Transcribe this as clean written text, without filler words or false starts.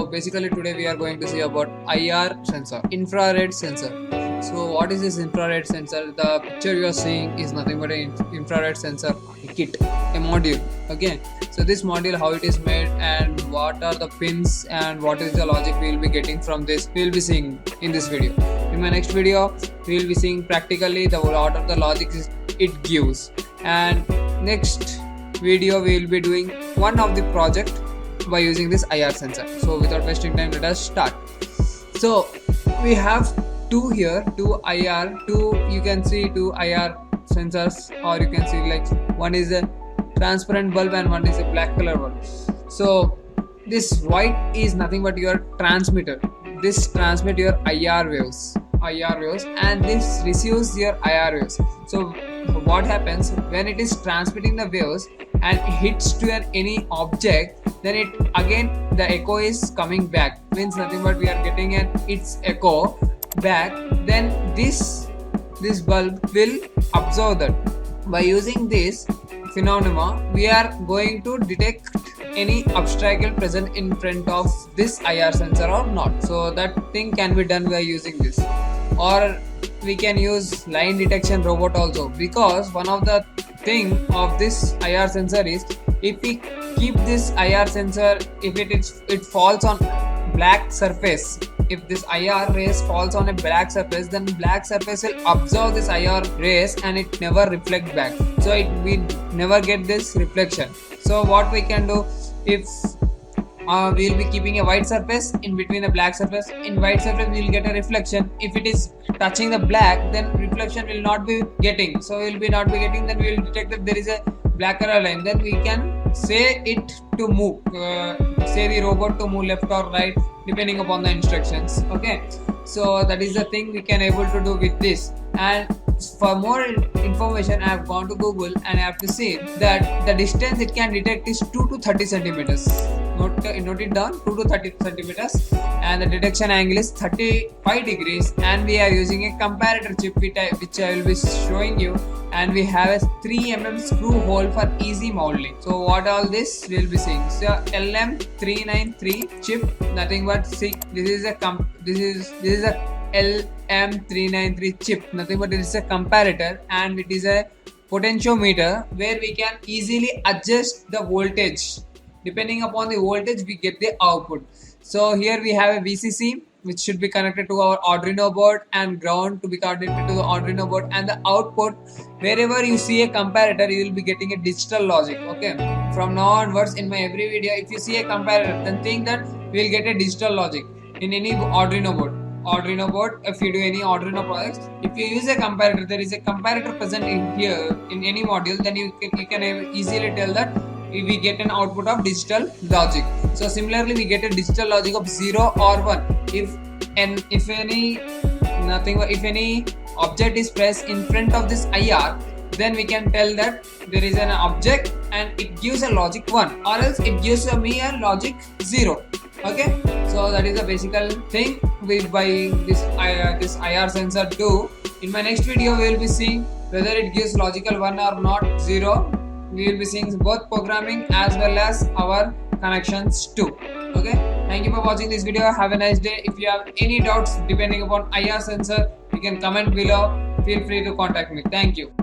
So basically today we are going to see about IR sensor, infrared sensor. So what is this infrared sensor? The picture you are seeing is nothing but an infrared sensor kit, a module. Okay, so this module, how it is made and what are the pins and what is the logic we will be getting from this, we will be seeing in this video. In my next video we will be seeing practically the what are the logics it gives, and next video we will be doing one of the project by using this IR sensor. So without wasting time, let us start. So we have two here, two IR, you can see two IR sensors, or you can see like one is a transparent bulb and one is a black color bulb. So this white is nothing but your transmitter. This transmit your IR waves, and this receives your IR waves. So what happens when it is transmitting the waves and hits to any object, then it again the echo is coming back, means nothing but we are getting its echo back. Then this bulb will absorb that. By using this phenomena, we are going to detect any obstacle present in front of this IR sensor or not. So that thing can be done by using this, or we can use line detection robot also, because one of the thing of this IR sensor is, if we keep this IR sensor, if it falls on black surface, if this IR rays falls on a black surface, then black surface will absorb this IR rays and it never reflect back, so we never get this reflection. So what we can do, if we will be keeping a white surface in between a black surface, in white surface we will get a reflection. If it is touching the black, then reflection will not be getting, so we will be not be getting, then we will detect that there is a black color line. Then we can say it to move, say the robot to move left or right depending upon the instructions. Okay, so that is the thing we can able to do with this. And for more information, I have gone to Google and I have to see that the distance it can detect is 2 to 30 centimeters. Note it down, 2 to 30 centimeters, and the detection angle is 35 degrees. And we are using a comparator chip which I will be showing you, and we have a 3 mm screw hole for easy molding. So what all this we will be seeing. So LM393 chip, nothing but see, this is a LM393 chip, nothing but it is a comparator, and it is a potentiometer where we can easily adjust the voltage. Depending upon the voltage, we get the output. So here we have a VCC which should be connected to our Arduino board, and ground to be connected to the Arduino board, and the output, wherever you see a comparator, you will be getting a digital logic. Okay, from now onwards in my every video, if you see a comparator, then think that we will get a digital logic in any Arduino board. If you do any Arduino projects, if you use a comparator, there is a comparator present in here in any module, then you can easily tell that we get an output of digital logic. So similarly, we get a digital logic of 0 or 1. If any object is pressed in front of this IR, then we can tell that there is an object and it gives a logic 1, or else it gives me a logic 0. Okay, so that is the basic thing by this IR sensor do. In my next video, we will be seeing whether it gives logical 1 or not 0. We will be seeing both programming as well as our connections too. Okay, thank you for watching this video. Have a nice day. If you have any doubts depending upon IR sensor, you can comment below. Feel free to contact me. Thank you.